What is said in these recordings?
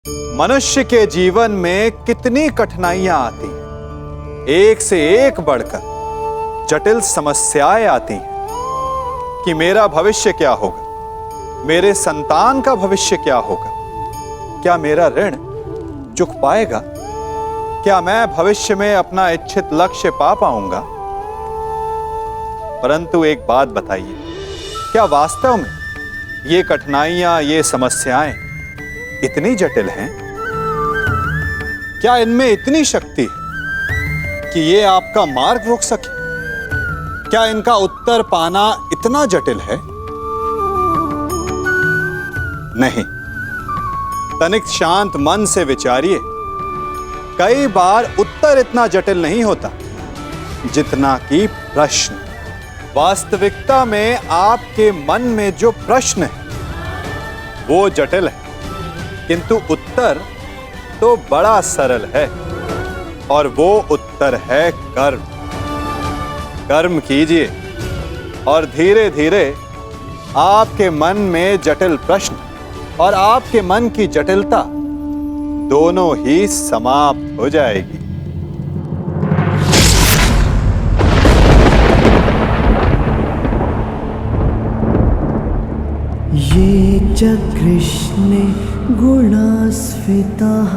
मनुष्य के जीवन में कितनी कठिनाइयां आती हैं, एक से एक बढ़कर जटिल समस्याएं आती हैं कि मेरा भविष्य क्या होगा, मेरे संतान का भविष्य क्या होगा, क्या मेरा ऋण चुक पाएगा, क्या मैं भविष्य में अपना इच्छित लक्ष्य पा पाऊंगा। परंतु एक बात बताइए, क्या वास्तव में ये कठिनाइयां, ये समस्याएं इतनी जटिल हैं? क्या इनमें इतनी शक्ति है कि ये आपका मार्ग रोक सके? क्या इनका उत्तर पाना इतना जटिल है? नहीं, तनिक शांत मन से विचारिए। कई बार उत्तर इतना जटिल नहीं होता जितना कि प्रश्न। वास्तविकता में आपके मन में जो प्रश्न है वो जटिल है, किंतु उत्तर तो बड़ा सरल है, और वो उत्तर है कर्म। कर्म कीजिए और धीरे धीरे आपके मन में जटिल प्रश्न और आपके मन की जटिलता दोनों ही समाप्त हो जाएगी। ये च कृष्णे गुणास्फिताः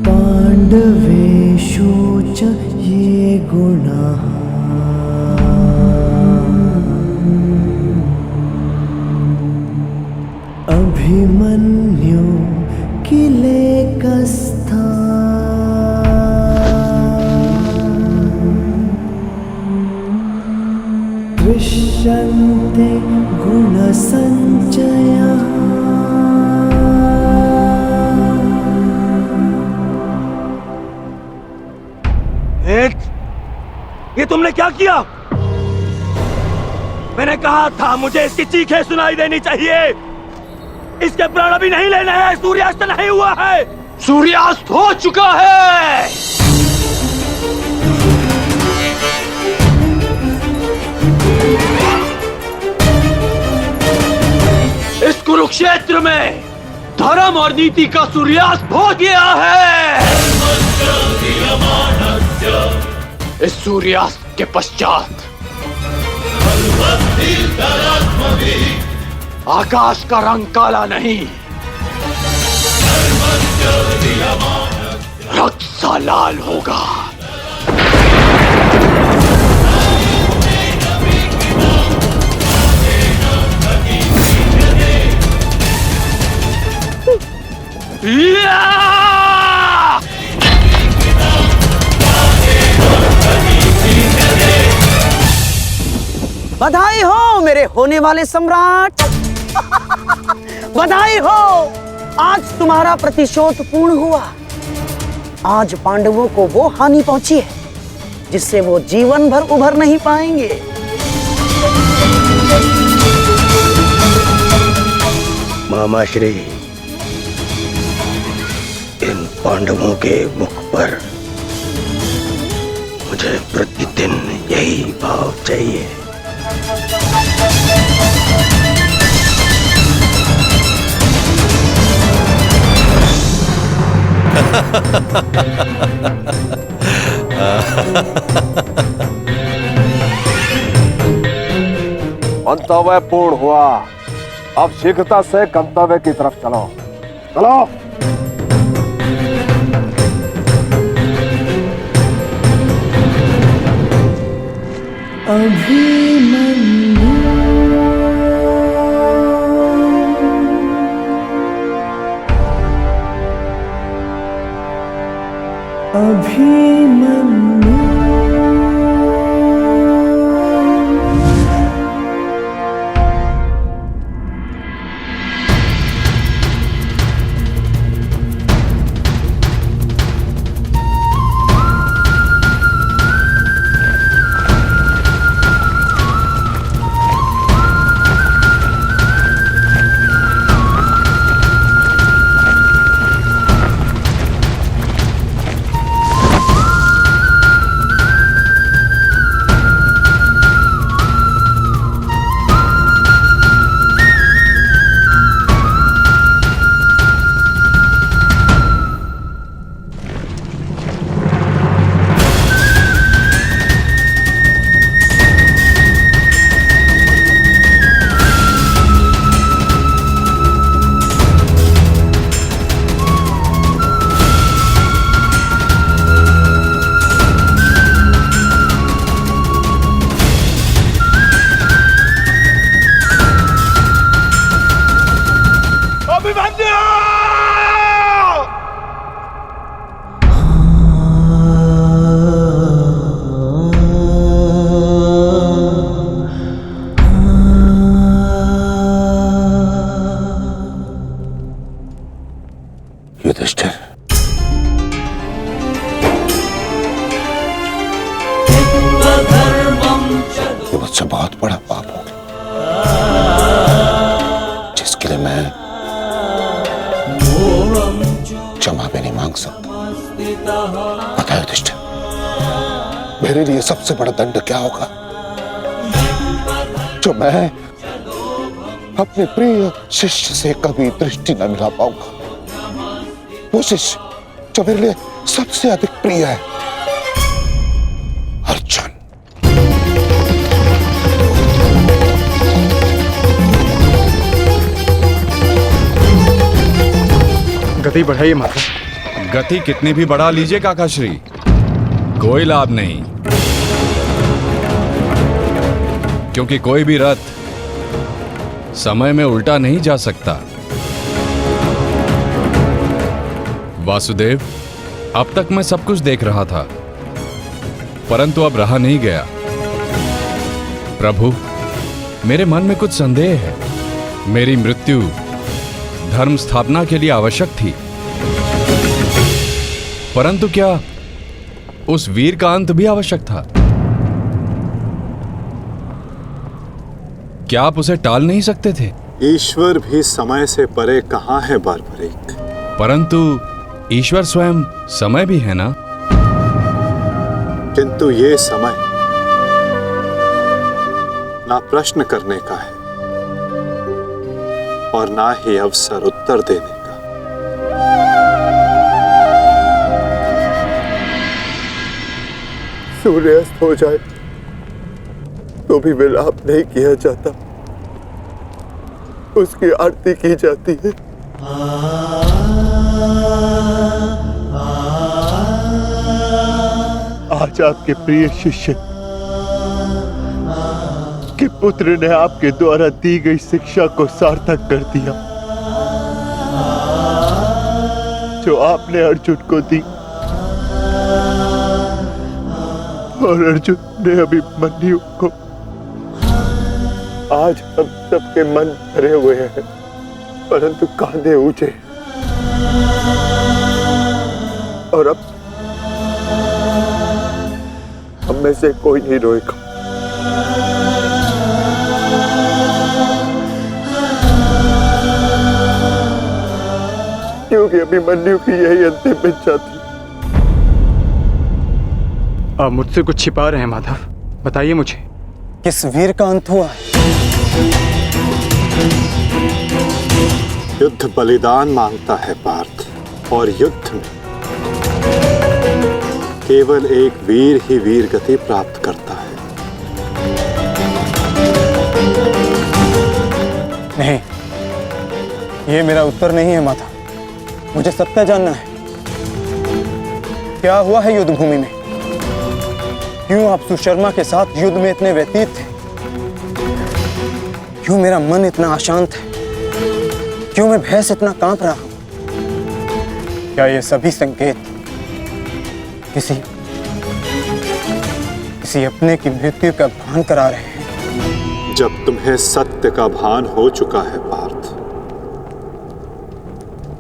पाण्डवेषु च ये गुणाः अभिमन्यु किलेकस्था दृश्यन्ते गुणसञ्चयः। ये तुमने क्या किया? मैंने कहा था मुझे इसकी चीखें सुनाई देनी चाहिए। इसके प्राण अभी नहीं लेने हैं, सूर्यास्त नहीं हुआ है। सूर्यास्त हो चुका है। इस कुरुक्षेत्र में धर्म और नीति का सूर्यास्त हो गया है। इस सूर्यास्त के पश्चात आकाश का रंग काला नहीं, रक्त सा लाल होगा। बधाई हो मेरे होने वाले सम्राट। बधाई हो, आज तुम्हारा प्रतिशोध पूर्ण हुआ। आज पांडवों को वो हानि पहुंची है जिससे वो जीवन भर उभर नहीं पाएंगे। मामा श्री, इन पांडवों के मुख पर मुझे प्रतिदिन यही भाव चाहिए। मंतव्य पूर्ण हुआ। अब शीघ्रता से गंतव्य की तरफ चलो। चलो। अभिमन्यु अभिमन्यु युधिष्ठिर, ये मुझसे बहुत बड़ा पाप हो गया जिसके लिए मैं क्षमा भी नहीं मांग सकता। पता है युधिष्ठिर, मेरे लिए सबसे बड़ा दंड क्या होगा? जो मैं अपने प्रिय शिष्य से कभी दृष्टि न मिला पाऊंगा, वो शिष्य जो मेरे लिए सबसे अधिक प्रिय है, अर्जुन। गति बढ़ाइए माता। गति कितनी भी बढ़ा लीजिए काकाश्री, कोई लाभ नहीं, क्योंकि कोई भी रथ समय में उल्टा नहीं जा सकता। वासुदेव, अब तक मैं सब कुछ देख रहा था, परंतु अब रहा नहीं गया। प्रभु, मेरे मन में कुछ संदेह है। मेरी मृत्यु धर्म स्थापना के लिए आवश्यक थी, परंतु क्या उस वीर का अंत भी आवश्यक था? क्या आप उसे टाल नहीं सकते थे? ईश्वर भी समय से परे कहाँ है बारबरीक? परंतु ईश्वर स्वयं समय भी है ना? किंतु ये समय ना प्रश्न करने का है और ना ही अवसर उत्तर देने का। सूर्यास्त हो जाए तो भी विलाप नहीं किया जाता, उसकी आरती की जाती है। आज आपके प्रिय शिष्य के पुत्र ने आपके द्वारा दी गई शिक्षा को सार्थक कर दिया, जो आपने अर्जुन को दी, और अर्जुन ने अभिमन्यु को। आज हम सबके मन भरे हुए हैं, परंतु कांधे ऊंचे, और अब हम में से कोई नहीं रोएगा। क्योंकि अभिमन्यु की यही अंतिम इच्छा थी। आप मुझसे कुछ छिपा रहे हैं माधव, बताइए मुझे। किस वीर का अंत हुआ? युद्ध बलिदान मांगता है पार्थ, और युद्ध में केवल एक वीर ही वीर गति प्राप्त करता है। नहीं, ये मेरा उत्तर नहीं है माता। मुझे सत्य जानना है। क्या हुआ है युद्ध भूमि में? क्यों आप सुशर्मा के साथ युद्ध में इतने व्यतीत थे? क्यों मेरा मन इतना अशांत है? क्यों मैं भय से इतना कांप रहा हूं? क्या ये सभी संकेत किसी अपने की मृत्यु का भान करा रहे हैं? जब तुम्हें सत्य का भान हो चुका है पार्थ,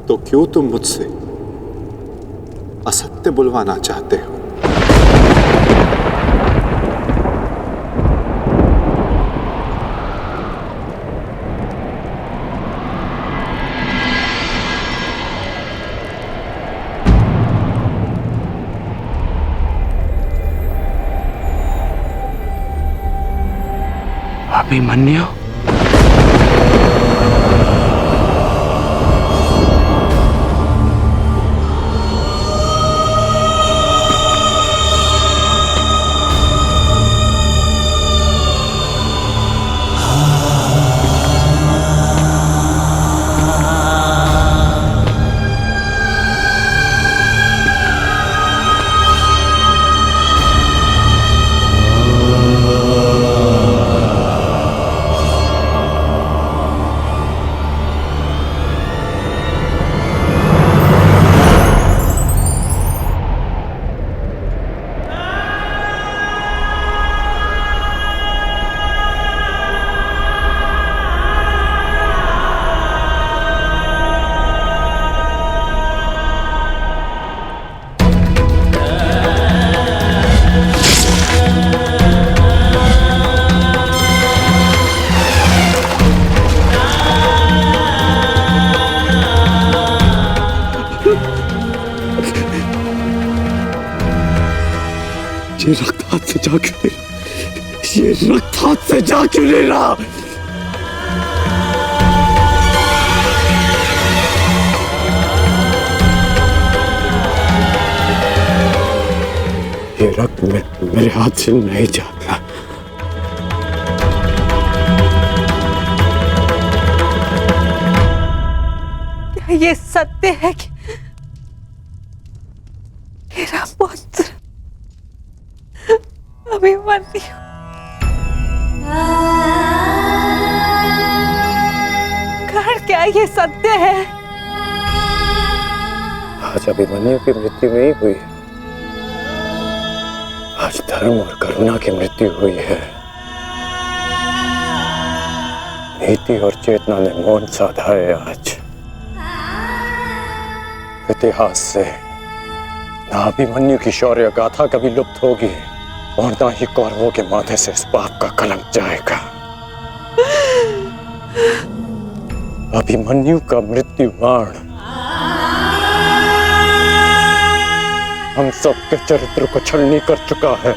तो क्यों तुम मुझसे असत्य बुलवाना चाहते हो? अभिमन्यु, ये रक्त हाथ से जा क्यों ले रहा? ये रक्त हाथ से जा क्यों ले रहा? ये रक्त मेरे हाथ से नहीं जा रहा। क्या ये सत्य है कि मेरा पुत्र अभिमन्यु कर्ण, क्या ये सत्य है? आज अभिमन्यु की मृत्यु नहीं हुई है, आज धर्म और करुणा की मृत्यु हुई है। नीति और चेतना ने मौन साधा है। आज इतिहास से ना अभिमन्यु की शौर्य गाथा कभी लुप्त होगी और ना ही कौरवों के माथे से इस पाप का कलंक जाएगा। अभिमन्यु का मृत्यु बाण हम सबके चरित्र को छलनी कर चुका है।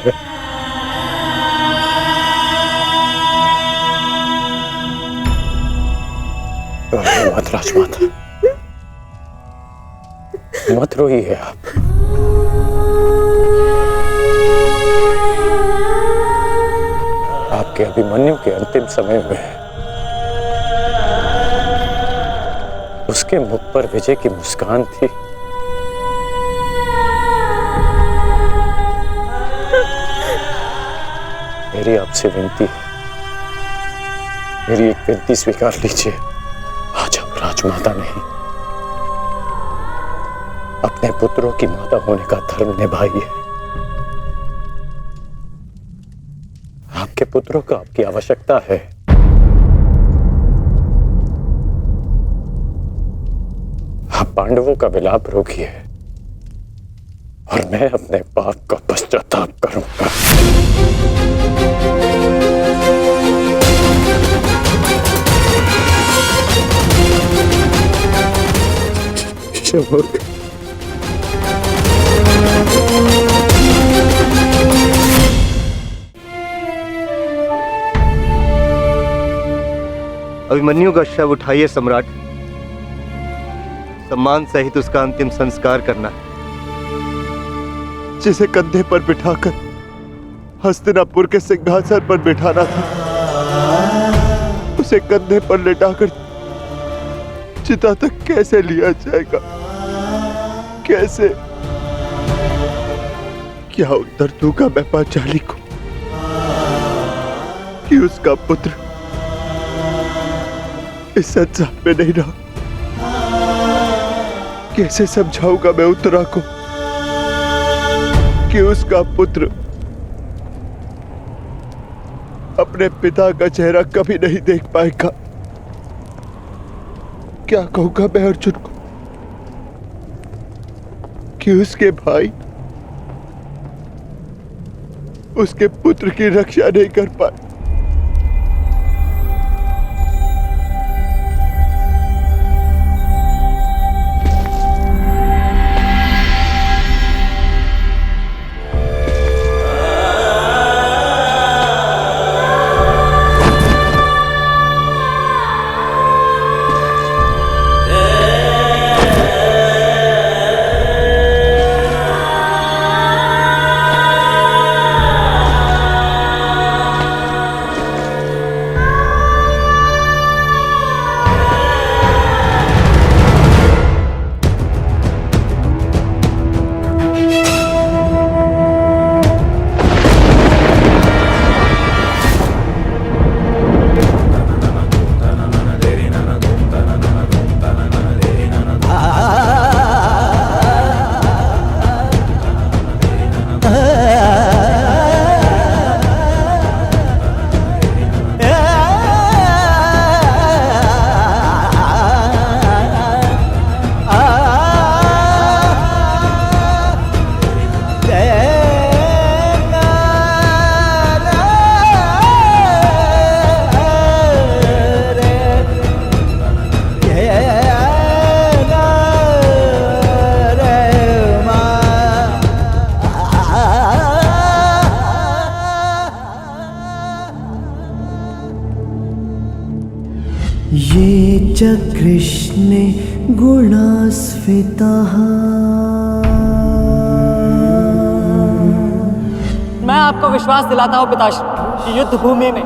मत राजमाता, मत रोइए आप। आपके अभिमन्यु के अंतिम समय में उसके मुख पर विजय की मुस्कान थी। मेरी आपसे विनती है, मेरी एक विनती स्वीकार लीजिए। आज आप राजमाता नहीं, अपने पुत्रों की माता होने का धर्म निभाइए। आपके पुत्रों को आपकी आवश्यकता है। आप पांडवों का विलाप रोकिए और मैं अपने पाप का पश्चाताप करूंगा। अभिमन्यु का शव उठाइए सम्राट, सम्मान सहित उसका अंतिम संस्कार करना है। जिसे कंधे पर बिठाकर हस्तिनापुर के सिंहासन पर बिठाना था, उसे कंधे पर लेटाकर चिता तक कैसे लिया जाएगा? कैसे? क्या उत्तर दूंगा मैं पांचाली को कि उसका पुत्र इस संसार में नहीं रहा? कैसे समझाऊंगा मैं उत्तरा को कि उसका पुत्र अपने पिता का चेहरा कभी नहीं देख पाएगा? क्या कहूंगा मैं अर्जुन को कि उसके भाई उसके पुत्र की रक्षा नहीं कर पाए? ये च कृष्णे गुणास्फिताः। मैं आपको विश्वास दिलाता हूँ पिताश्री कि युद्ध भूमि में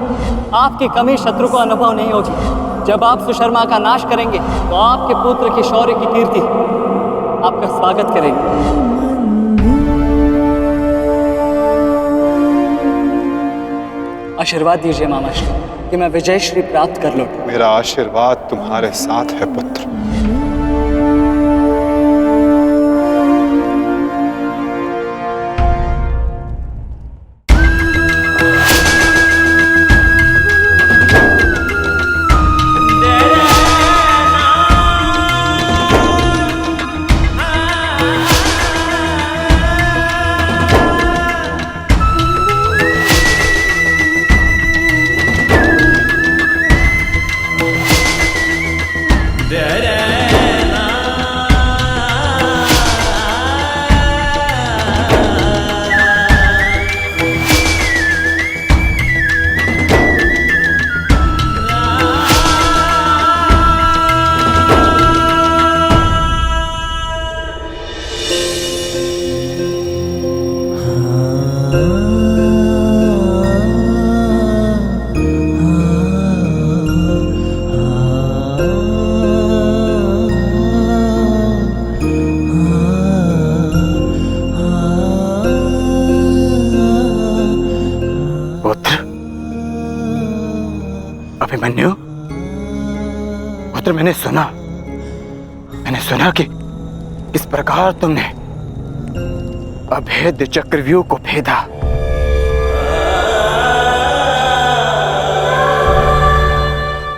आपकी कमी शत्रु को अनुभव नहीं होगी। जब आप सुशर्मा का नाश करेंगे तो आपके पुत्र की शौर्य की कीर्ति आपका स्वागत करेंगे। आशीर्वाद दीजिए मामाश्री कि मैं विजयश्री प्राप्त कर लूं। मेरा आशीर्वाद तुम्हारे साथ है पुत्र। अभिमन्यु, पुत्र मैंने सुना कि इस प्रकार तुमने अभेद्य चक्रव्यूह को भेदा।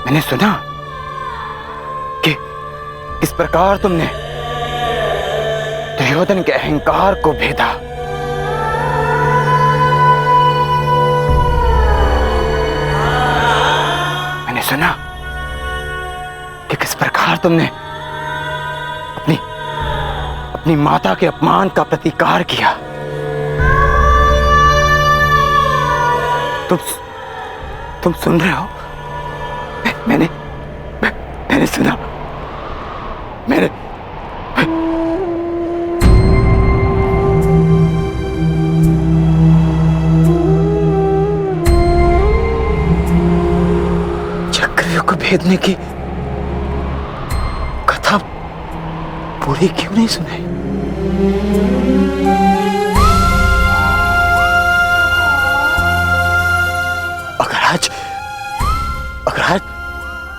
मैंने सुना कि इस प्रकार तुमने दुर्योधन के अहंकार को भेदा। मैंने सुना कि किस प्रकार तुमने अपनी माता के अपमान का प्रतिकार किया। तुम सुन रहे हो? मैंने सुना। मेरे चक्रव्यूह को भेदने की कथा पूरी क्यों नहीं सुनाई? अगर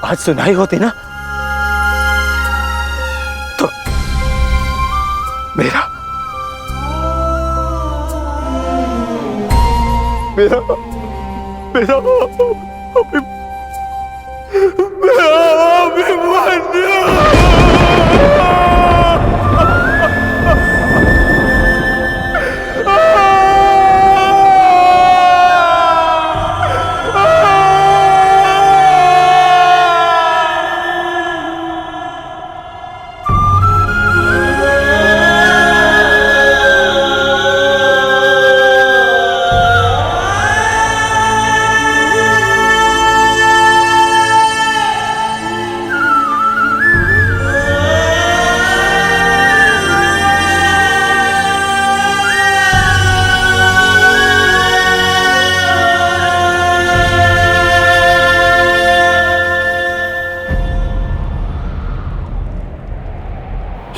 आज सुनाई होती ना तो मेरा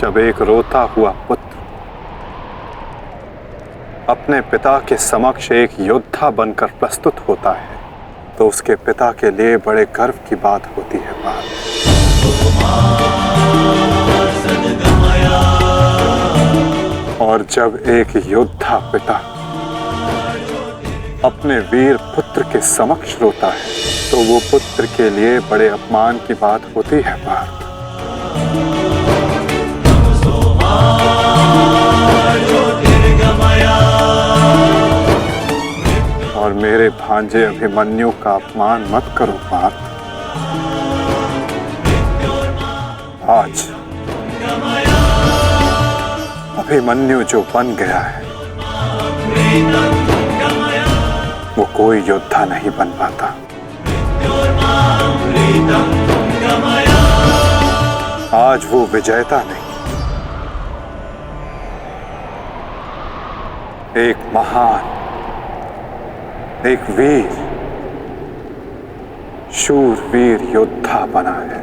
जब एक रोता हुआ पुत्र अपने पिता के समक्ष एक योद्धा बनकर प्रस्तुत होता है तो उसके पिता के लिए बड़े गर्व की बात होती है। और जब एक योद्धा पिता अपने वीर पुत्र के समक्ष रोता है तो वो पुत्र के लिए बड़े अपमान की बात होती है। और मेरे भांजे अभिमन्यु का अपमान मत करो पार्थ। आज अभिमन्यु जो बन गया है वो कोई योद्धा नहीं बन पाता। आज वो विजेता नहीं, एक महान, एक वीर, शूरवीर योद्धा बना है।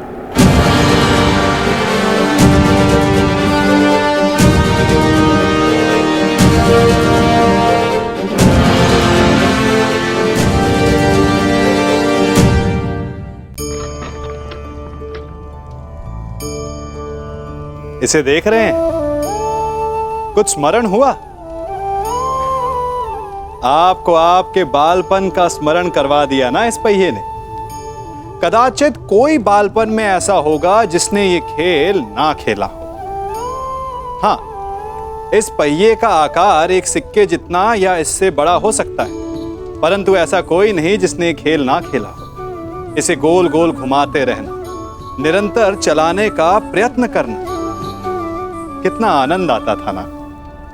इसे देख रहे हैं? कुछ स्मरण हुआ? आपको आपके बालपन का स्मरण करवा दिया ना इस पहिए ने। कदाचित कोई बालपन में ऐसा होगा जिसने ये खेल ना खेला हो। हां, इस पहिए का आकार एक सिक्के जितना या इससे बड़ा हो सकता है, परंतु ऐसा कोई नहीं जिसने ये खेल ना खेला हो। इसे गोल गोल घुमाते रहना, निरंतर चलाने का प्रयत्न करना, कितना आनंद आता था ना।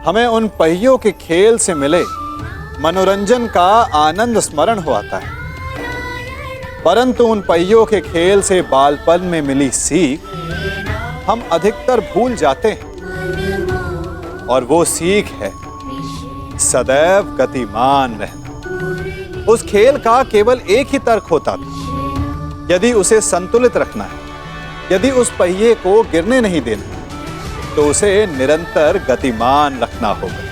हमें उन पहियों के खेल से मिले मनोरंजन का आनंद स्मरण हो आता है, परंतु उन पहियों के खेल से बालपन में मिली सीख हम अधिकतर भूल जाते हैं। और वो सीख है सदैव गतिमान रहना। उस खेल का केवल एक ही तर्क होता था, यदि उसे संतुलित रखना है, यदि उस पहिए को गिरने नहीं देना, तो उसे निरंतर गतिमान रखना होगा।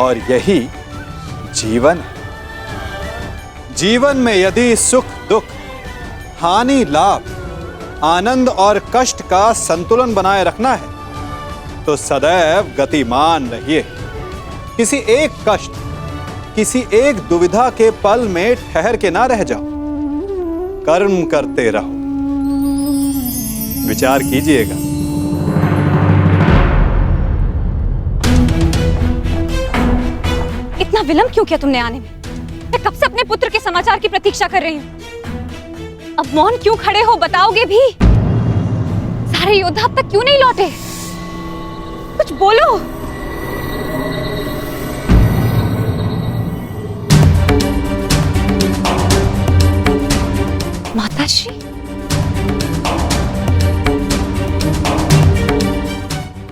और यही जीवन है। जीवन में यदि सुख दुख, हानि लाभ, आनंद और कष्ट का संतुलन बनाए रखना है, तो सदैव गतिमान रहिए। किसी एक कष्ट, किसी एक दुविधा के पल में ठहर के ना रह जाओ, कर्म करते रहो। विचार कीजिएगा। इतना विलंब क्यों किया तुमने आने में? मैं कब से अपने पुत्र के समाचार की प्रतीक्षा कर रही हूँ। अब मौन क्यों खड़े हो, बताओगे भी? सारे योद्धा अब तक क्यों नहीं लौटे? कुछ बोलो। माताश्री,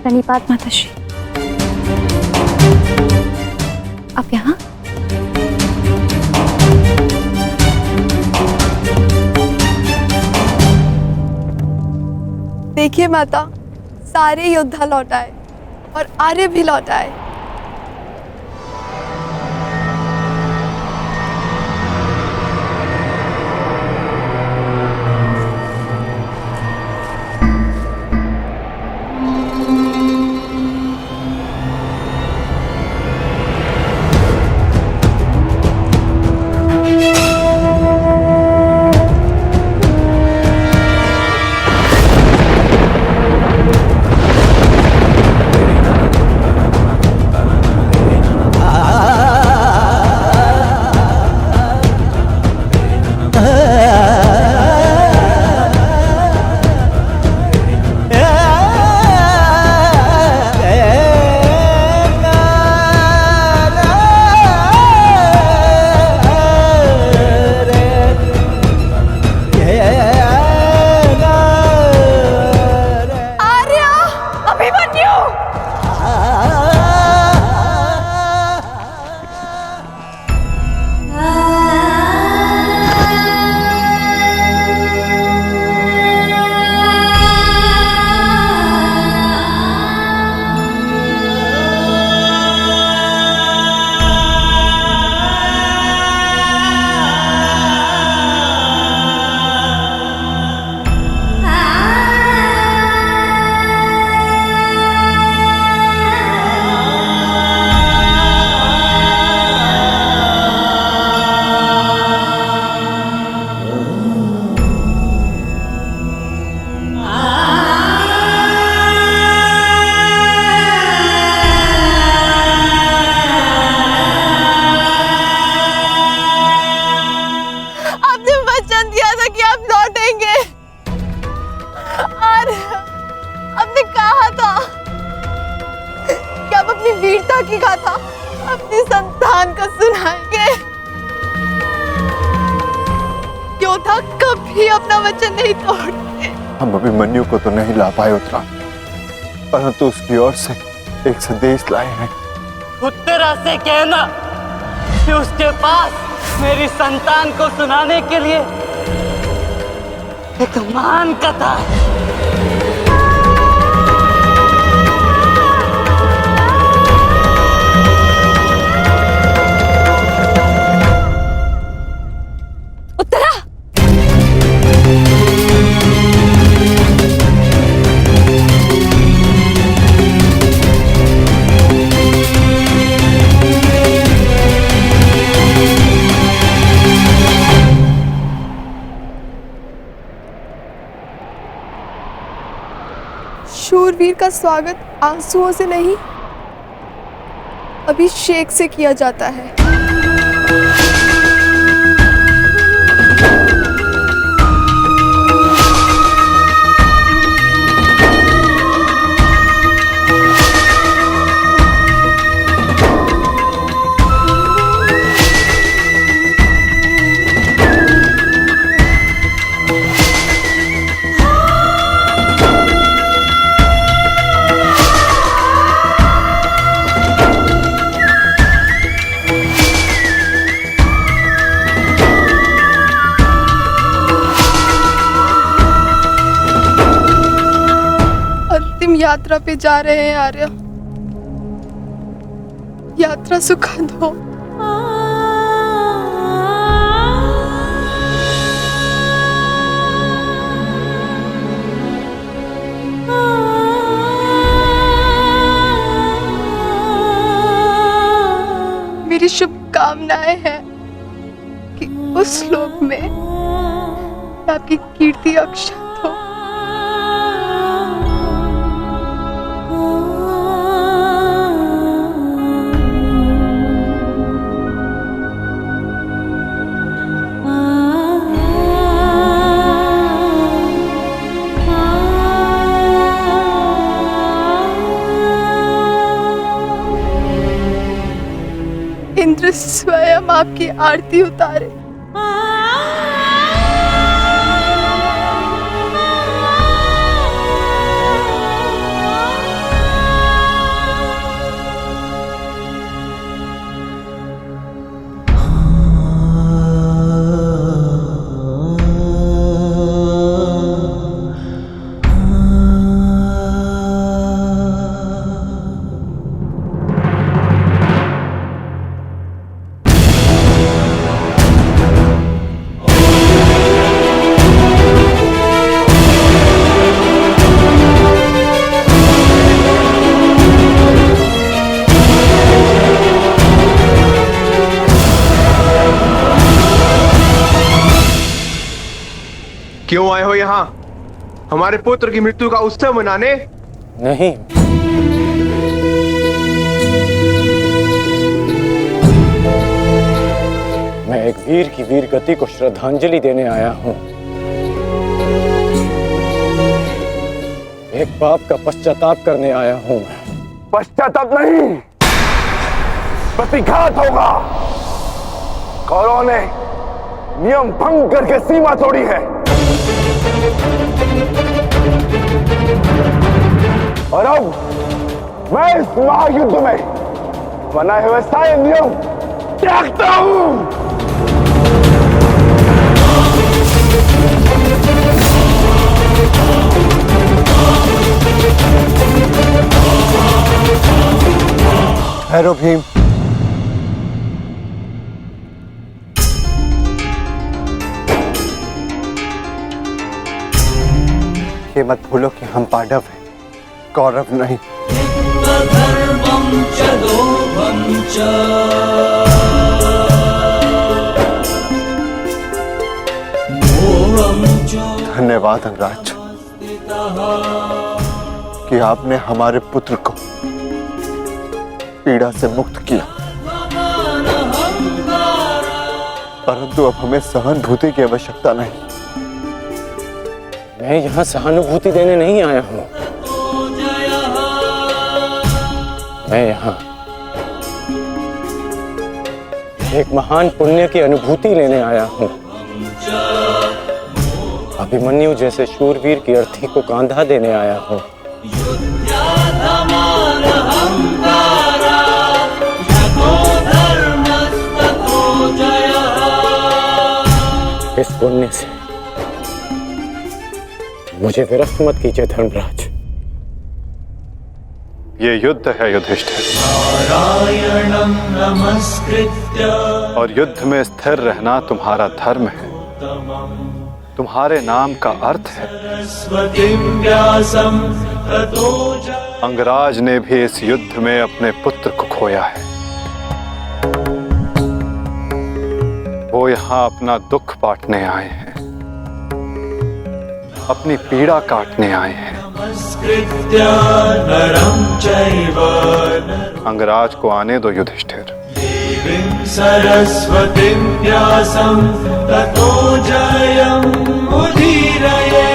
धन्यवाद माताश्री। आप यहाँ? देखिए माता, सारे योद्धा लौट आए और आर्य भी लौट आए। वीरता की गाथा अपनी संतान को सुनाएंगे। योद्धा कभी अपना वचन नहीं तोड़ते। हम अभिमन्यु को तो नहीं ला पाए उत्तरा, परंतु उसकी ओर से एक संदेश लाए हैं। उत्तरा से कहना कि उसके पास मेरी संतान को सुनाने के लिए एक महान कथा है। उत्तरा, शूरवीर का स्वागत आंसुओं से नहीं, अभिषेक से किया जाता है। यात्रा पे जा रहे हैं आर्य, यात्रा सुखद हो। मेरी शुभकामनाएं हैं कि उस लोक में आपकी कीर्ति अक्षत हो। इंद्र स्वयं आपकी आरती उतारे। क्यों आए हो यहाँ? हमारे पुत्र की मृत्यु का उत्सव मनाने? नहीं, मैं एक वीर की वीर गति को श्रद्धांजलि देने आया हूँ। एक पाप का पश्चाताप करने आया हूँ। पश्चाताप नहीं, प्रतिघात होगा। कौरवों ने नियम भंग करके सीमा तोड़ी है और अब मैं इस महायुद्ध में बनाए हुए सारे नियम त्यागता हूं। भैरव भीम, ये मत भूलो कि हम पांडव हैं, कौरव नहीं। धन्यवाद अंगराज कि आपने हमारे पुत्र को पीड़ा से मुक्त किया, परंतु अब हमें सहानुभूति की आवश्यकता नहीं। मैं यहाँ सहानुभूति देने नहीं आया हूँ, मैं यहाँ एक महान पुण्य की अनुभूति लेने आया हूँ। अब अभिमन्यु जैसे शूरवीर की अर्थी को कांधा देने आया हूं। इस पुण्य से मुझे विरक्त मत कीजिए धर्मराज। ये युद्ध है युधिष्ठिर, और युद्ध में स्थिर रहना तुम्हारा धर्म है, तुम्हारे नाम का अर्थ है। अंगराज ने भी इस युद्ध में अपने पुत्र को खोया है। वो यहां अपना दुख बांटने आए हैं, अपनी पीड़ा काटने आए हैं। अंगराज को आने दो युधिष्ठिर। सरस्वतीं व्यासं ततो जयं उदीरये।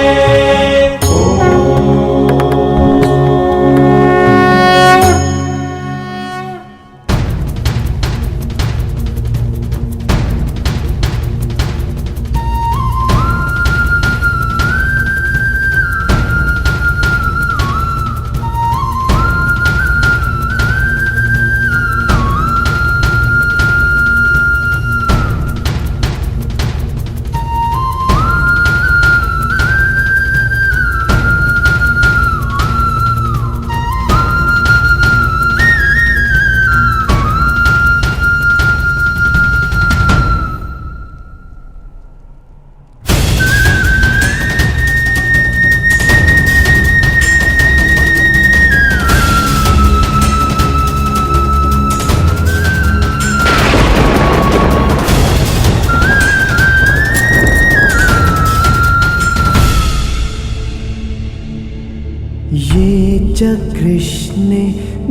ये च कृष्णे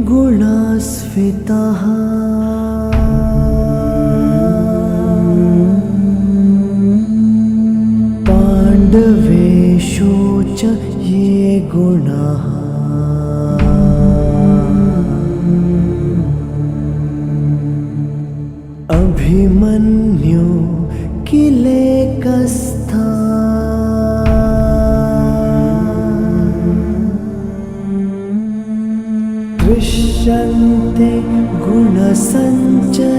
गुणास्फिताः पाण्डवेषु च ये गुणाः अभिमन्यु किलेकस्था दृश्यन्ते गुणसञ्चयः।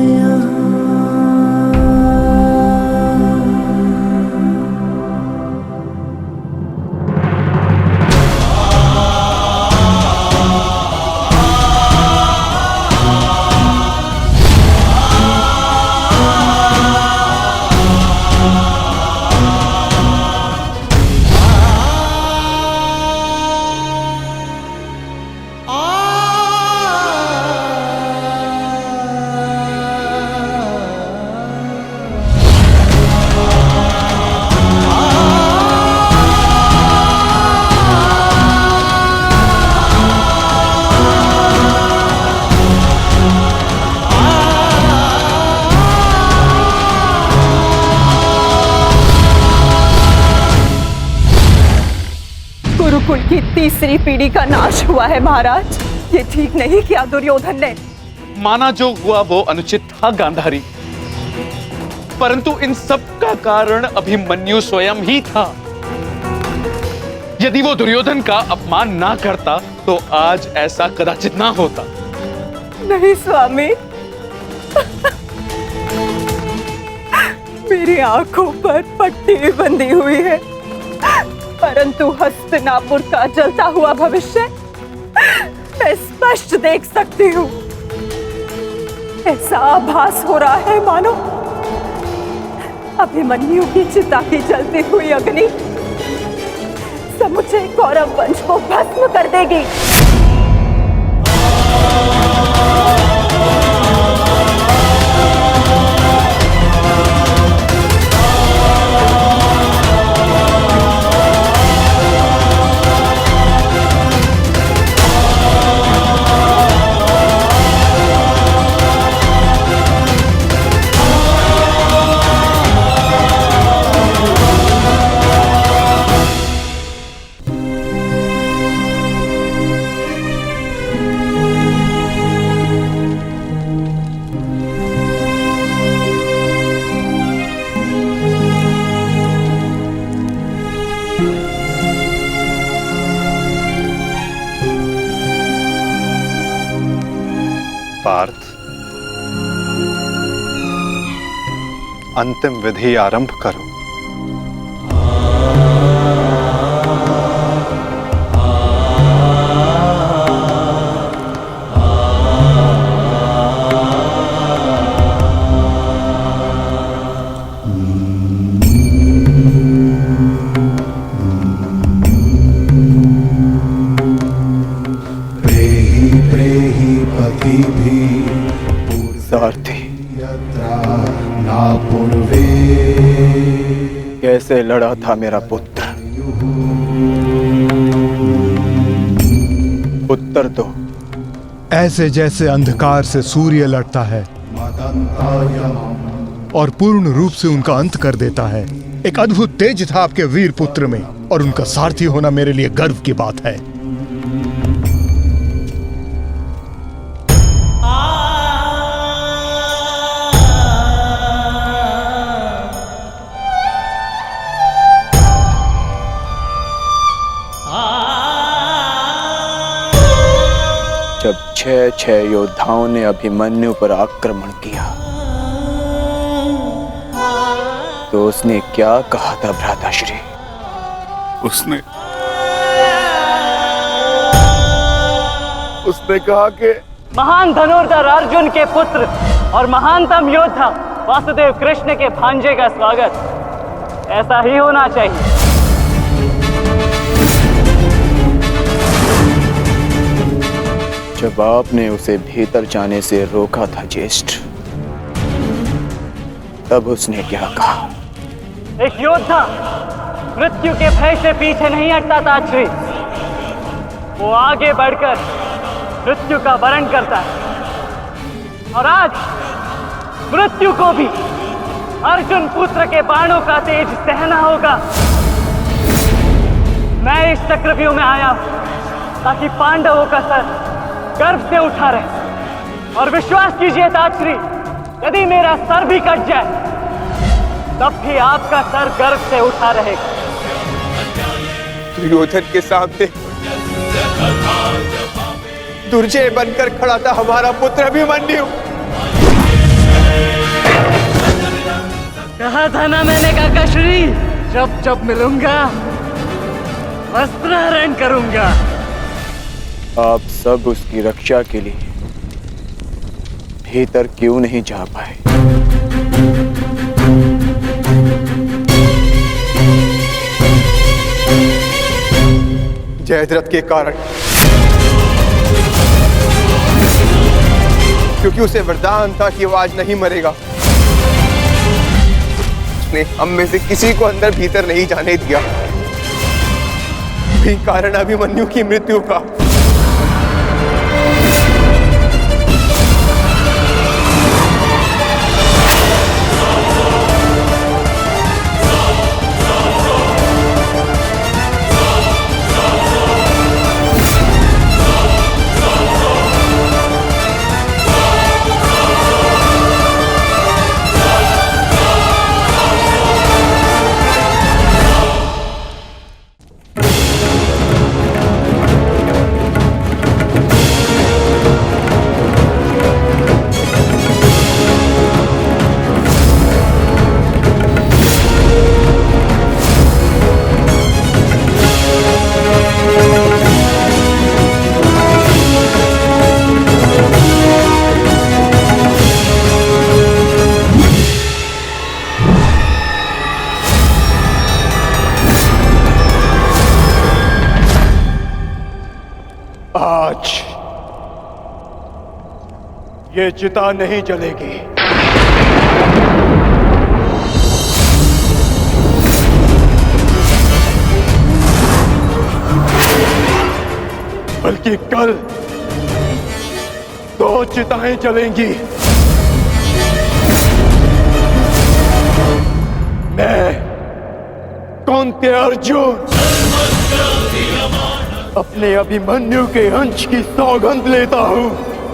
गुरुकुल की तीसरी पीढ़ी का नाश हुआ है महाराज। ये ठीक नहीं किया दुर्योधन ने। माना जो हुआ वो अनुचित था गांधारी, परंतु इन सब का कारण अभिमन्यु स्वयं ही था। यदि वो दुर्योधन का अपमान ना करता तो आज ऐसा कदाचित ना होता। नहीं स्वामी, मेरी आंखों पर पट्टी बंधी हुई है, परंतु हस्तिनापुर का जलता हुआ भविष्य मैं स्पष्ट देख सकती हूँ। ऐसा आभास हो रहा है मानो अभिमन्यु की चिता की जलती हुई अग्नि समुचे कौरव वंश को भस्म कर देगी। अंतिम विधि आरंभ करो। सारथी, कैसे लड़ा था मेरा पुत्र? उत्तर दो। ऐसे जैसे अंधकार से सूर्य लड़ता है और पूर्ण रूप से उनका अंत कर देता है। एक अद्भुत तेज था आपके वीर पुत्र में, और उनका सारथी होना मेरे लिए गर्व की बात है। जब 6 योद्धाओं ने अभिमन्यु पर आक्रमण किया तो उसने क्या कहा था भ्राताश्री? उसने कहा कि महान धनुर्धर अर्जुन के पुत्र और महानतम योद्धा वासुदेव कृष्ण के भांजे का स्वागत ऐसा ही होना चाहिए। जब आपने उसे भीतर जाने से रोका था ज्येष्ठ, तब उसने क्या कहा? एक योद्धा मृत्यु के भय से पीछे नहीं हटता था श्री, वो आगे बढ़कर मृत्यु का वरण करता है। और आज मृत्यु को भी अर्जुन पुत्र के बाणों का तेज सहना होगा। मैं इस चक्रव्यूह में आया हूं ताकि पांडवों का सर गर्व से उठा रहे। और विश्वास कीजिए ताक्षरी, यदि मेरा सर भी कट जाए तब भी आपका सर गर्व से उठा रहेगा। दुर्योधन के सामने दुर्जय बनकर खड़ा था हमारा पुत्र अभिमन्यु। कहा था ना मैंने काकाश्री, जब जब मिलूंगा वस्त्रहरण करूंगा। आप सब उसकी रक्षा के लिए भीतर क्यों नहीं जा पाए? जयद्रथ के कारण, क्योंकि उसे वरदान था कि वो आज नहीं मरेगा। उसने हम में से किसी को अंदर भीतर नहीं जाने दिया, भी कारण अभिमन्यु की मृत्यु का। आज ये चिता नहीं जलेगी। बल्कि कल 2 चिताएं जलेंगी। मैं कौन्ते अर्जुन अपने अभिमन्यु के अंश की सौगंध लेता हूं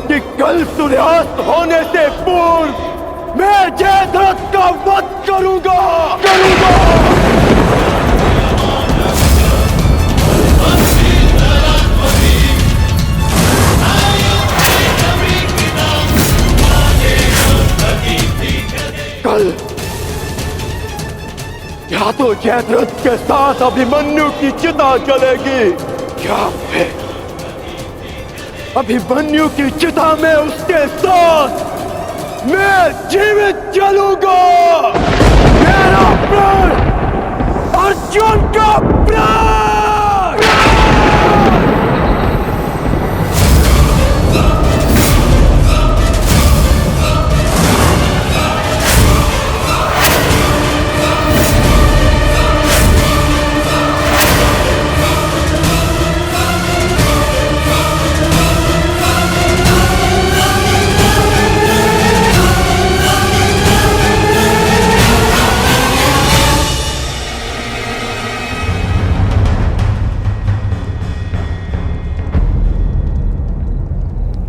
कि कल सूर्यास्त होने से पूर्व मैं जयद्रथ का वध करूंगा। कल जयद्रथ के साथ अभिमन्यु की चिता जलेगी, क्या फिर अभिमन्यु की चिता में उसके साथ मैं जीवित जलूंगा। मेरा प्राण अर्जुन का प्राण।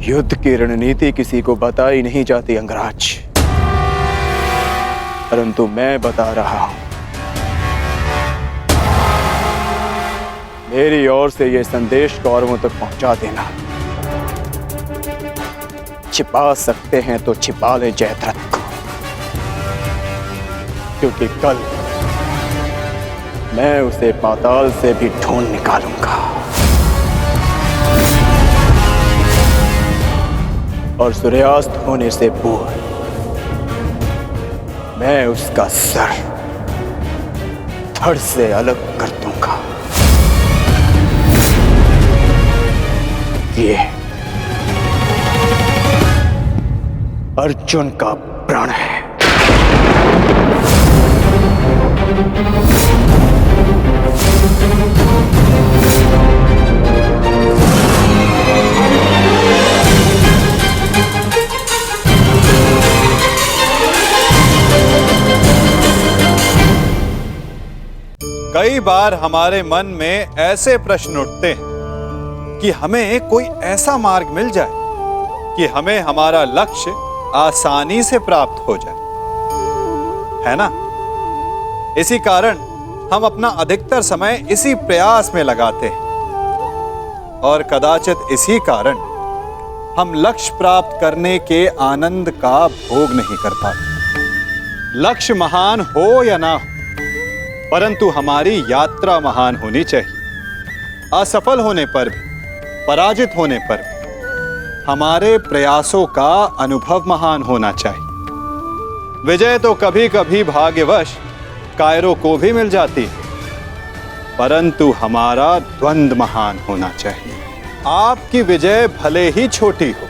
युद्ध की रणनीति किसी को बताई नहीं जाती अंगराज, परंतु मैं बता रहा हूं। मेरी ओर से यह संदेश कौरवों तक पहुंचा देना। छिपा सकते हैं तो छिपा ले जयद्रथ को, क्योंकि कल मैं उसे पाताल से भी ढूंढ निकालूंगा और सूर्यास्त होने से पूर्व मैं उसका सर धड़ से अलग कर दूंगा। ये अर्जुन का प्रण है। कई बार हमारे मन में ऐसे प्रश्न उठते हैं कि हमें कोई ऐसा मार्ग मिल जाए कि हमें हमारा लक्ष्य आसानी से प्राप्त हो जाए, है ना? इसी कारण हम अपना अधिकतर समय इसी प्रयास में लगाते हैं और कदाचित इसी कारण हम लक्ष्य प्राप्त करने के आनंद का भोग नहीं कर पाते। लक्ष्य महान हो या ना हो, परंतु हमारी यात्रा महान होनी चाहिए। असफल होने पर भी, पराजित होने पर भी हमारे प्रयासों का अनुभव महान होना चाहिए। विजय तो कभी कभी भाग्यवश कायरों को भी मिल जाती है, परंतु हमारा द्वंद्व महान होना चाहिए। आपकी विजय भले ही छोटी हो,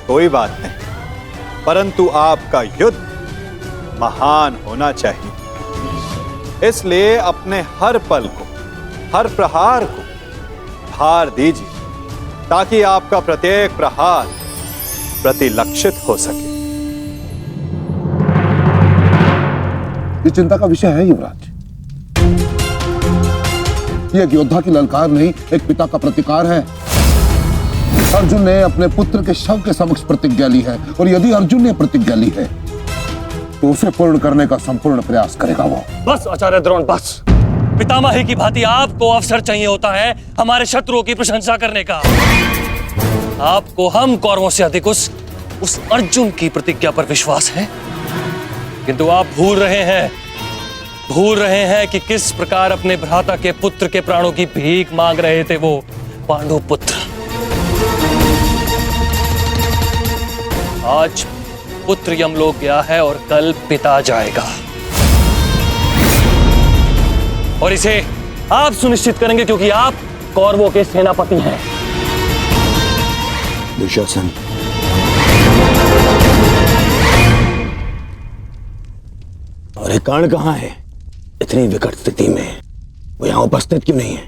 कोई बात नहीं, परंतु आपका युद्ध महान होना चाहिए। इसलिए अपने हर पल को, हर प्रहार को भार दीजिए, ताकि आपका प्रत्येक प्रहार प्रतिलक्षित हो सके। ये चिंता का विषय है युवराज। ये एक योद्धा की ललकार नहीं, एक पिता का प्रतिकार है। अर्जुन ने अपने पुत्र के शव के समक्ष प्रतिज्ञा ली है, और यदि अर्जुन ने प्रतिज्ञा ली है तो उसे पूर्ण करने का संपूर्ण प्रयास करेगा वो। बस आचार्य द्रोण, बस। पितामही की भांति आपको अवसर चाहिए होता है हमारे शत्रुओं की प्रशंसा करने का। आपको हम कौरवों से अधिक उस अर्जुन की प्रतिज्ञा पर विश्वास है, किंतु आप भूल रहे हैं कि किस प्रकार अपने भ्राता के पुत्र के प्राणों की भीख मांग रहे थे वो पांडु पुत्र। आज पुत्र यमलोक गया है और कल पिता जाएगा, और इसे आप सुनिश्चित करेंगे क्योंकि आप कौरवों के सेनापति हैं। दुशासन, और ये कर्ण कहां है? इतनी विकट स्थिति में वो यहां उपस्थित क्यों नहीं है?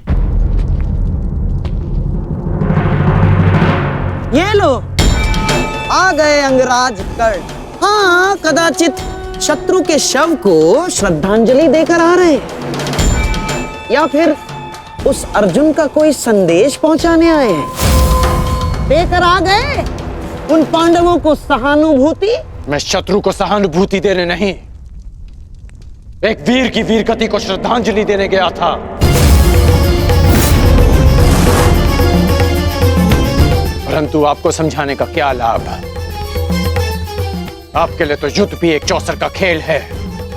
ये लो, आ गए अंगराज कर्ण। हाँ, कदाचित शत्रु के शव को श्रद्धांजलि देकर आ रहे, या फिर उस अर्जुन का कोई संदेश पहुंचाने आए हैं। देकर आ गए उन पांडवों को सहानुभूति। मैं शत्रु को सहानुभूति देने नहीं, एक वीर की वीरगति को श्रद्धांजलि देने गया था। परंतु आपको समझाने का क्या लाभ? आपके लिए तो युद्ध भी एक चौसर का खेल है,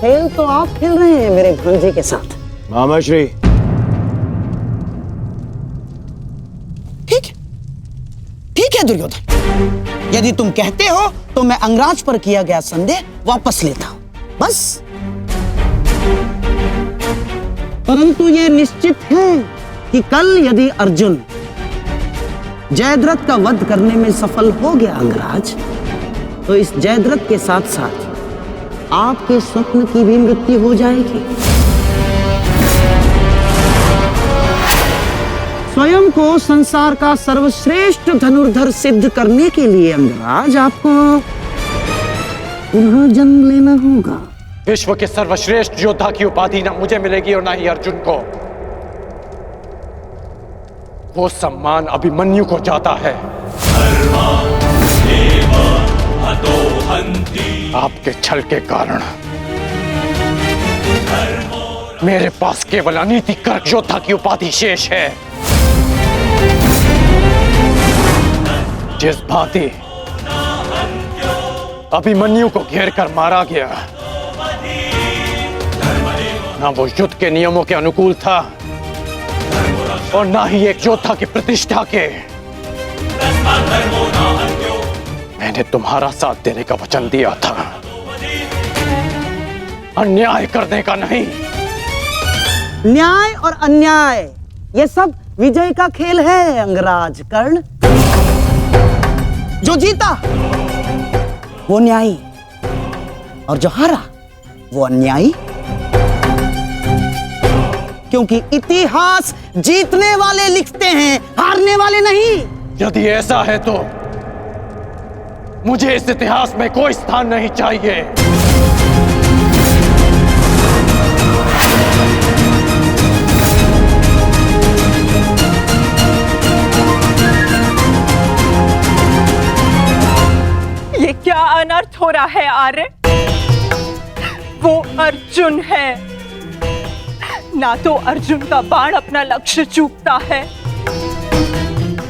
खेल तो आप खेल रहे हैं मेरे भांजे के साथ। मामा श्री, ठीक है दुर्योधन, यदि तुम कहते हो तो मैं अंगराज पर किया गया संदेह वापस लेता हूं, बस। परंतु यह निश्चित है कि कल यदि अर्जुन जयद्रथ का वध करने में सफल हो गया अंगराज, तो इस जयद्रथ के साथ साथ आपके स्वप्न की भी मृत्यु हो जाएगी। स्वयं को संसार का सर्वश्रेष्ठ धनुर्धर सिद्ध करने के लिए अंगराज आपको पुनः जन्म लेना होगा। विश्व के सर्वश्रेष्ठ योद्धा की उपाधि ना मुझे मिलेगी और ना ही अर्जुन को। वो सम्मान अभिमन्यु को जाता है। आपके छल के कारण मेरे पास केवल अनीतिकर योद्धा की उपाधि शेष है। जिस भांति अभिमन्यु को घेर कर मारा गया, ना वो युद्ध के नियमों के अनुकूल था और ना ही एक योद्धा की प्रतिष्ठा के। मैंने तुम्हारा साथ देने का वचन दिया था, अन्याय करने का नहीं। न्याय और अन्याय ये सब विजय का खेल है अंगराज कर्ण। जो जीता वो न्यायी और जो हारा वो अन्यायी, क्योंकि इतिहास जीतने वाले लिखते हैं, हारने वाले नहीं। यदि ऐसा है तो मुझे इस इतिहास में कोई स्थान नहीं चाहिए। ये क्या अनर्थ हो रहा है आर्य? वो अर्जुन है, ना तो अर्जुन का बाण अपना लक्ष्य चूकता है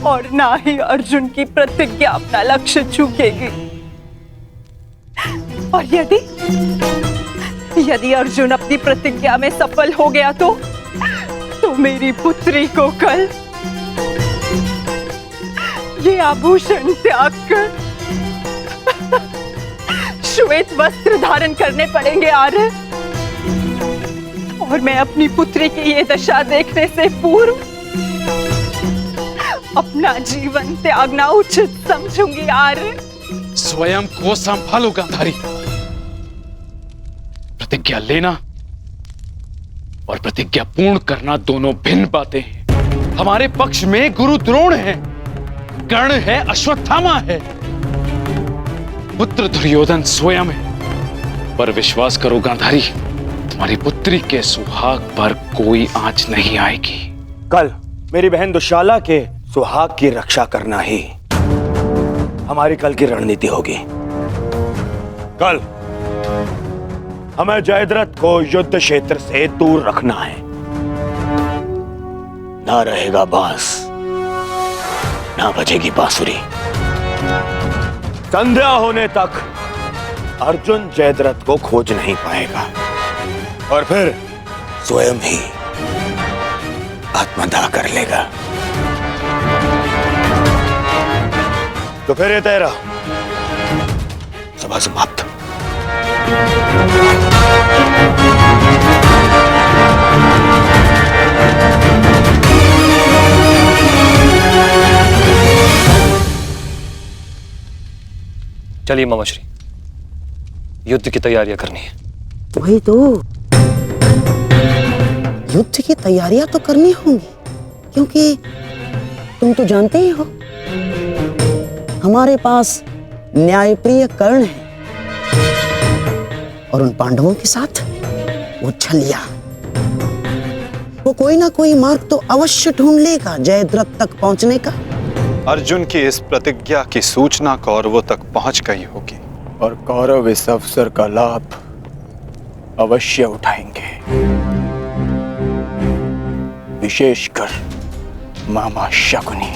और ना ही अर्जुन की प्रतिज्ञा अपना लक्ष्य चूकेगी। और यदि अर्जुन अपनी प्रतिज्ञा में सफल हो गया तो मेरी पुत्री को कल ये आभूषण त्याग कर श्वेत वस्त्र धारण करने पड़ेंगे आर्य। और मैं अपनी पुत्री की ये दशा देखने से पूर्व अपना जीवन त्यागना उचित समझूंगी आर्य। स्वयं को संभालो गांधारी। प्रतिज्ञा लेना और प्रतिज्ञा पूर्ण करना दोनों भिन्न बातें हैं। हमारे पक्ष में गुरु द्रोण है, कर्ण है, अश्वत्थामा है, पुत्र दुर्योधन स्वयं है। पर विश्वास करो गांधारी, तुम्हारी पुत्री के सुहाग पर कोई आंच नहीं आएगी। कल मेरी बहन दुशाला के सुहाग की रक्षा करना ही हमारी कल की रणनीति होगी। कल हमें जयद्रथ को युद्ध क्षेत्र से दूर रखना है। ना रहेगा बांस, ना बजेगी बांसुरी। संध्या होने तक अर्जुन जयद्रथ को खोज नहीं पाएगा और फिर स्वयं ही आत्मदाह कर लेगा। तो फिर ये तेरा सभा समाप्त। चलिए मामाश्री, युद्ध की तैयारियां करनी है। वही तो, युद्ध की तैयारियां तो करनी होंगी, क्योंकि तुम तो जानते ही हो हमारे पास न्यायप्रिय कर्ण है और उन पांडवों के साथ वो छलिया। वो कोई ना कोई मार्ग तो अवश्य ढूंढ लेगा जयद्रथ तक पहुंचने का। अर्जुन की इस प्रतिज्ञा की सूचना कौरवों तक पहुंच गई होगी और कौरव इस अवसर का लाभ अवश्य उठाएंगे, विशेषकर मामा शकुनी,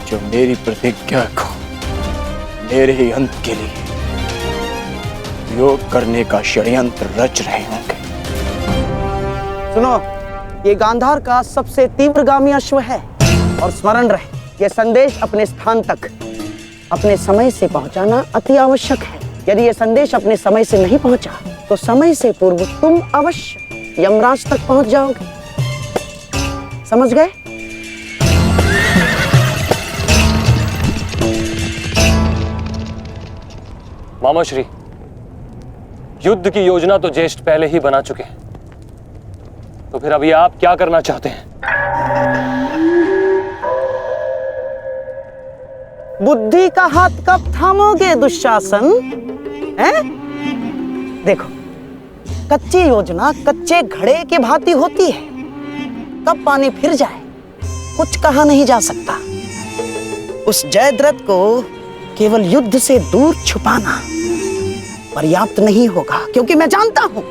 जो मेरी प्रतिज्ञा को मेरे ही अंत के लिए दुरुपयोग करने का षड्यंत्र रच रहे होंगे। सुनो, ये गांधार का सबसे तीव्रगामी अश्व है और स्मरण रहे, ये संदेश अपने स्थान तक अपने समय से पहुंचाना अति आवश्यक है। यदि ये संदेश अपने समय से नहीं पहुंचा तो समय से पूर्व तुम अवश्य यमराज तक पहुंच जाओगे। समझ गए? मामा श्री, युद्ध की योजना तो ज्येष्ठ पहले ही बना चुके हैं, तो फिर अभी आप क्या करना चाहते हैं? बुद्धि का हाथ कब थामोगे दुशासन? हैं? देखो, कच्ची योजना कच्चे घड़े के भांति होती है, कब पानी फिर जाए कुछ कहा नहीं जा सकता। उस जयद्रथ को केवल युद्ध से दूर छुपाना पर्याप्त नहीं होगा, क्योंकि मैं जानता हूं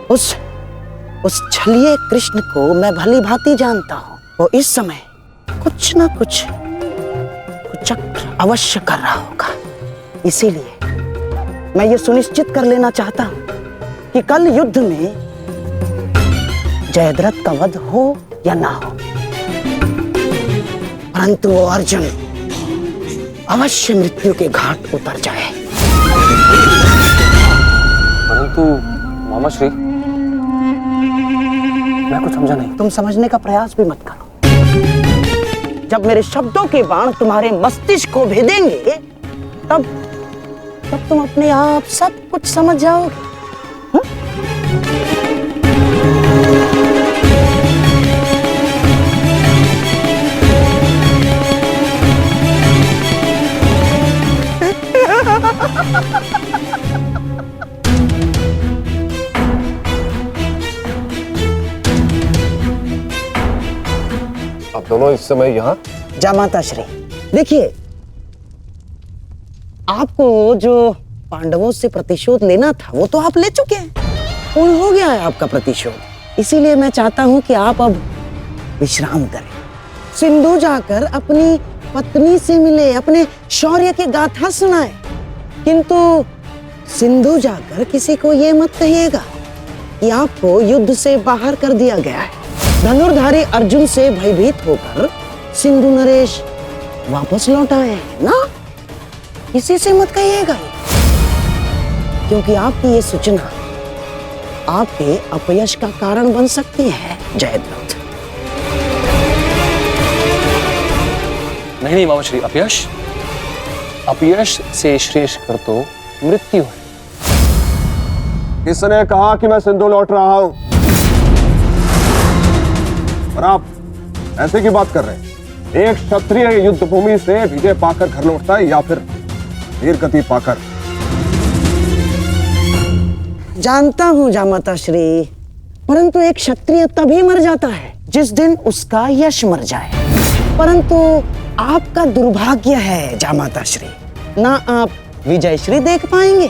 उस छलिए कृष्ण को मैं भली भांति जानता हूं। वो इस समय कुछ ना कुछ चक्र अवश्य कर रहा होगा। इसीलिए मैं ये सुनिश्चित कर लेना चाहता हूं कि कल युद्ध में जयद्रथ का वध हो या ना हो, परंतु वो अर्जुन अवश्य मृत्यु के घाट उतर जाए। परंतु मामा श्री, मैं कुछ समझा नहीं। तुम समझने का प्रयास भी मत करो। जब मेरे शब्दों के बाण तुम्हारे मस्तिष्क को भेदेंगे तब तुम अपने आप सब कुछ समझ जाओगे। आप दोनों इस समय यहाँ? जामाता श्री, देखिए, आपको जो पांडवों से प्रतिशोध लेना था वो तो आप ले चुके हैं, पूर्ण हो गया है आपका प्रतिशोध। इसीलिए मैं चाहता हूं कि आप अब विश्राम करें, सिंधु जाकर अपनी पत्नी से मिले, अपने शौर्य की गाथा सुनाए। किंतु सिंधु जाकर किसी को ये मत कहिएगा कि आपको युद्ध से बाहर कर दिया गया है। धनुर्धारी अर्जुन से भयभीत होकर सिंधु नरेश वापस लौट आए हैं ना, किसी से मत कहिएगा, क्योंकि आपकी ये सूचना आपके अपयश का कारण बन सकती है जयद्रथ। नहीं मामा श्री, अपयश से श्रेष्ठ कर तो मृत्यु है। किसने कहा कि मैं सिंधु लौट रहा हूं? और आप ऐसे की बात कर रहे हैं? एक क्षत्रिय युद्ध भूमि से विजय पाकर घर लौटता है या फिर वीर गति पाकर? जानता हूं जामाता श्री, परंतु एक क्षत्रिय तभी मर जाता है जिस दिन उसका यश मर जाए। परंतु आपका दुर्भाग्य है जामाता श्री, ना आप विजय श्री देख पाएंगे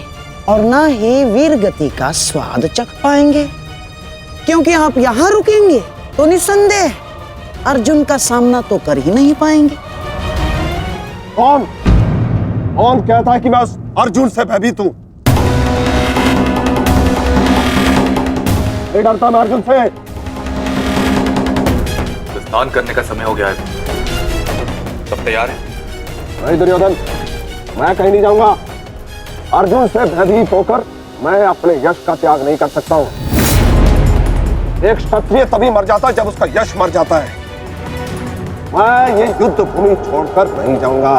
और ना ही वीर गति का स्वाद चख पाएंगे, क्योंकि आप यहां रुकेंगे तो निसंदेह अर्जुन का सामना तो कर ही नहीं पाएंगे। कौन कहता है कि मैं अर्जुन से भयभीत हूं? नहीं डरता मैं अर्जुन से। स्नान करने का समय हो गया है, सब तैयार हैं? नहीं दुर्योधन, मैं कहीं नहीं जाऊंगा। अर्जुन से भयभीत होकर मैं अपने यश का त्याग नहीं कर सकता हूं। एक क्षत्रिय तभी मर जाता है जब उसका यश मर जाता है। मैं ये युद्ध भूमि छोड़कर नहीं जाऊंगा।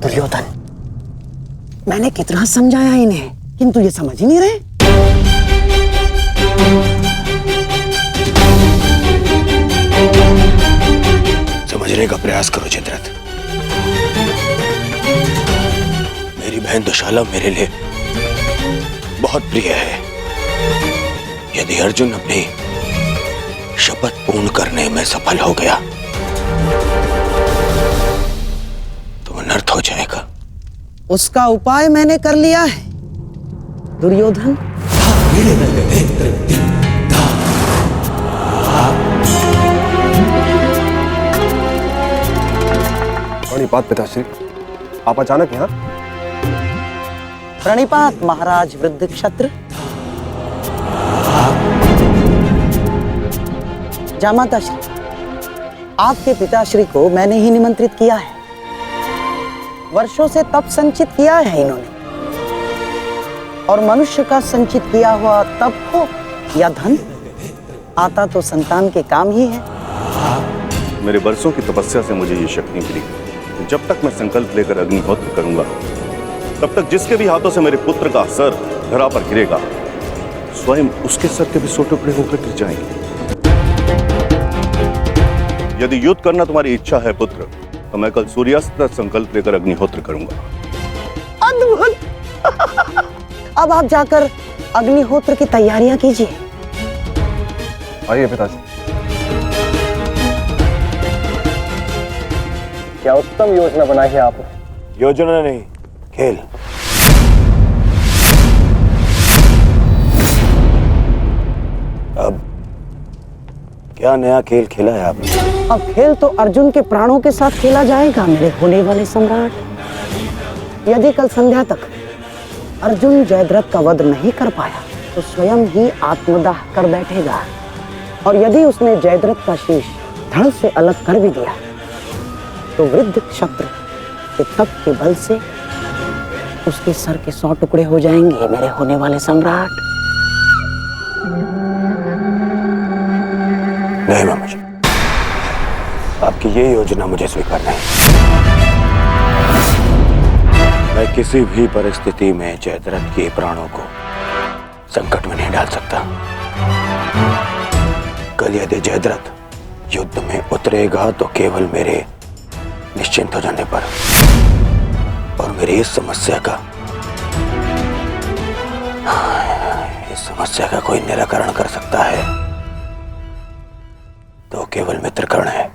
दुर्योधन, मैंने कितना समझाया इन्हें, किंतु ये समझ ही नहीं रहे। समझने का प्रयास करो जयद्रथ। मेरी बहन दुशाला मेरे लिए बहुत प्रिय है। यदि अर्जुन अपनी शपथ पूर्ण करने में सफल हो गया तो अनर्थ हो जाएगा। उसका उपाय मैंने कर लिया है दुर्योधन। प्रणिपात पिताश्री, आप अचानक यहाँ? प्रणिपात महाराज वृद्ध क्षत्र। जामाता श्री, आपके पिताश्री को मैंने ही निमंत्रित किया है। वर्षों से तप संचित किया है इन्होंने, और मनुष्य का संचित किया हुआ तप हो या धन, आता तो संतान के काम ही है। मेरे वर्षों की तपस्या से मुझे ये शक्ति मिली। जब तक मैं संकल्प लेकर अग्निहोत्र करूंगा, तब तक जिसके भी हाथों से मेरे पुत्र का सर धरा पर गिरेगा, स्वयं उसके सर के भी 100 टुकड़े होकर गिर जाएंगे। यदि युद्ध करना तुम्हारी इच्छा है पुत्र, तो मैं कल सूर्यास्त तक संकल्प लेकर अग्निहोत्र करूंगा। अद्भुत। अब आप जाकर अग्निहोत्र की तैयारियां कीजिए। आइए पिताजी। क्या उत्तम योजना बनाई है आपने। योजना नहीं, खेल। अब क्या नया खेल खेला है आपने? अब खेल तो अर्जुन के प्राणों के साथ खेला जाएगा मेरे होने वाले सम्राट। यदि कल संध्या तक अर्जुन जयद्रथ का वध नहीं कर पाया, तो स्वयं ही आत्मदाह कर बैठेगा। और यदि उसने जयद्रथ का शीश धड़ से अलग कर भी दिया, तो वृद्ध क्षत्र के तप के बल से उसके सर के 100 टुकड़े हो जाएंगे मेरे होने वाले सम्राट। नहीं मामाजी, आपकी ये योजना मुझे स्वीकार नहीं। मैं किसी भी परिस्थिति में जयद्रथ के प्राणों को संकट में नहीं डाल सकता। कल यदि जयद्रथ युद्ध में उतरेगा, तो केवल मेरे निश्चिंत हो जाने पर और मेरी इस समस्या का कोई निराकरण कर सकता है तो केवल मित्रकर्ण है।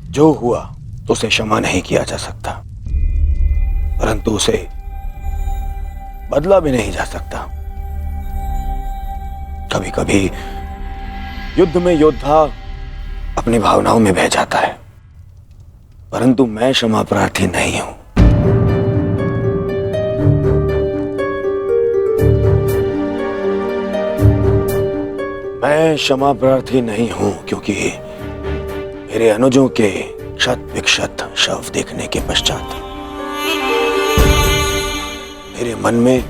जो हुआ तो उसे क्षमा नहीं किया जा सकता, परंतु उसे बदला भी नहीं जा सकता। कभी कभी युद्ध में योद्धा अपनी भावनाओं में बह जाता है, परंतु मैं क्षमा प्रार्थी नहीं हूं। मैं क्षमा प्रार्थी नहीं हूं क्योंकि मेरे अनुजों के क्षत विक्षत शव देखने के पश्चात मेरे मन में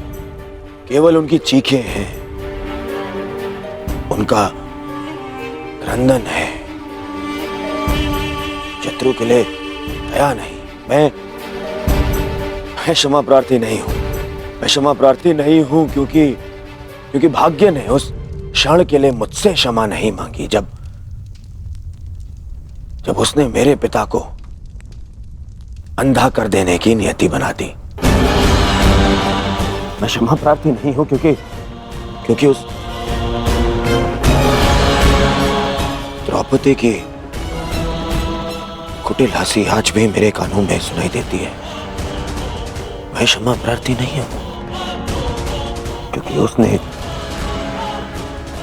केवल उनकी चीखें हैं, उनका क्रंदन है। शत्रु के लिए दया नहीं। मैं क्षमा प्रार्थी नहीं हूं। मैं क्षमा प्रार्थी नहीं हूं क्योंकि भाग्य ने उस क्षण के लिए मुझसे क्षमा नहीं मांगी जब उसने मेरे पिता को अंधा कर देने की नियति बना दी। मैं क्षमा प्रार्थी नहीं हूं क्योंकि उस द्रौपदी की कुटिल हंसी आज भी मेरे कानों में सुनाई देती है। मैं क्षमा प्रार्थी नहीं हूं क्योंकि उसने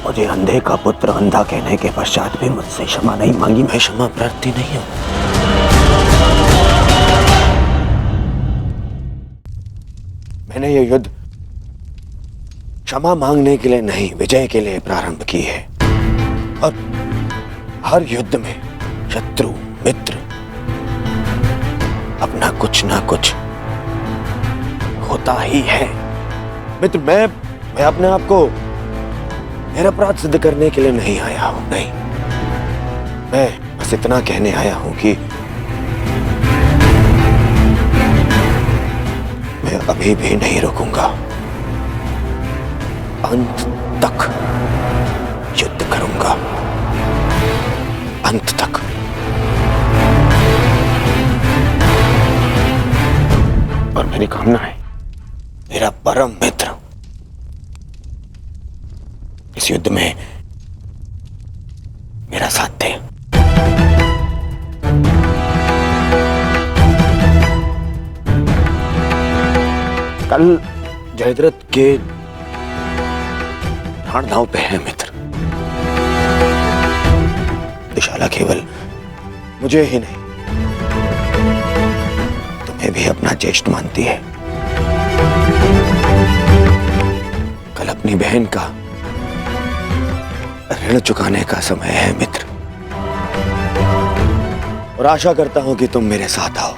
मुझे अंधे का पुत्र अंधा कहने के पश्चात भी मुझसे क्षमा नहीं मांगी। मैं क्षमा प्रार्थी नहीं हूं। मैंने ये युद्ध क्षमा मांगने के लिए नहीं, विजय के लिए प्रारंभ की है। और हर युद्ध में शत्रु मित्र अपना कुछ ना कुछ होता ही है। मित्र, मैं अपने आप को मेरा अपराध सिद्ध करने के लिए नहीं आया हूं। नहीं, मैं बस इतना कहने आया हूं कि मैं अभी भी नहीं रुकूंगा। अंत तक युद्ध करूंगा, अंत तक। और मेरी कामना है, मेरा परम मित्र इस युद्ध में मेरा साथ दे। कल जयद्रथ के प्राण दांव पे है मित्र। दुशाला केवल मुझे ही नहीं, तुम्हें भी अपना ज्येष्ठ मानती है। कल अपनी बहन का ऋण चुकाने का समय है मित्र, और आशा करता हूं कि तुम मेरे साथ आओ।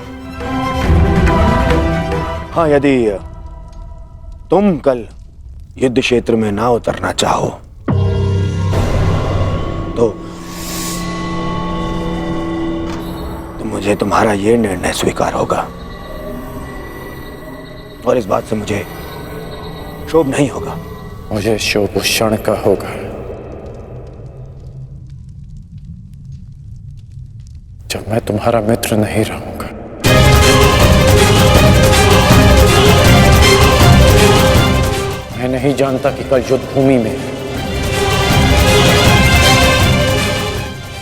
हाँ, यदि तुम कल युद्ध क्षेत्र में ना उतरना चाहो तो मुझे तुम्हारा यह निर्णय स्वीकार होगा, और इस बात से मुझे क्षोभ नहीं होगा। मुझे क्षोभ उस क्षण का होगा जब मैं तुम्हारा मित्र नहीं रहूंगा। मैं नहीं जानता कि कल युद्ध भूमि में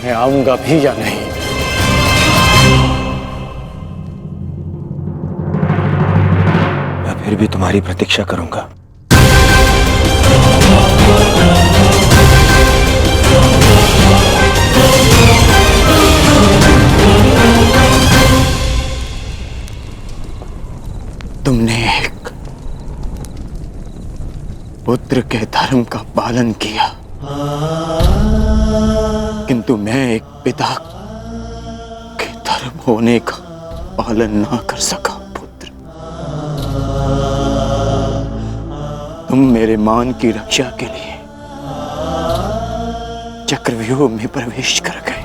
मैं आऊंगा भी या नहीं। मैं फिर भी तुम्हारी प्रतीक्षा करूंगा। तुमने एक पुत्र के धर्म का पालन किया, किंतु मैं एक पिता के धर्म होने का पालन ना कर सका। पुत्र, तुम मेरे मान की रक्षा के लिए चक्रव्यूह में प्रवेश कर गए,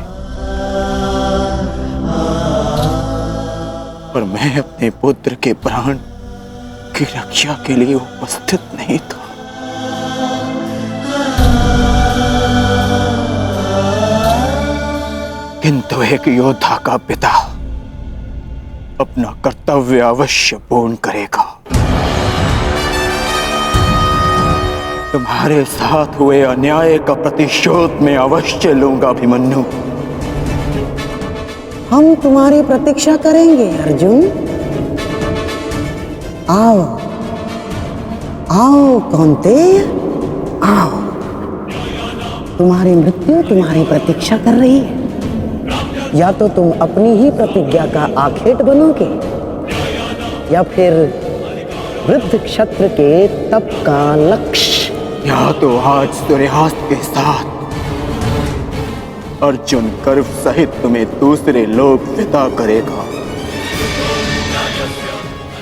पर मैं अपने पुत्र के प्राण की रक्षा के लिए उपस्थित नहीं था। किंतु एक योद्धा का पिता अपना कर्तव्य अवश्य पूर्ण करेगा। तुम्हारे साथ हुए अन्याय का प्रतिशोध मैं अवश्य लूंगा अभिमन्यु। हम तुम्हारी प्रतीक्षा करेंगे अर्जुन। आओ आओ कौन्तेय, आओ। तुम्हारी मृत्यु तुम्हारी प्रतीक्षा कर रही है। या तो तुम अपनी ही प्रतिज्ञा का आखेट बनोगे, या फिर वृद्ध क्षत्र के तप का लक्ष्य। या तो आज सूर्यास्त के साथ अर्जुन गर्व सहित तुम्हें दूसरे लोग विदा करेगा,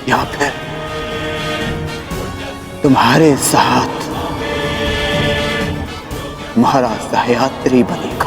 या फिर तुम्हारे साथ महाराज सह्याद्री बनेगा।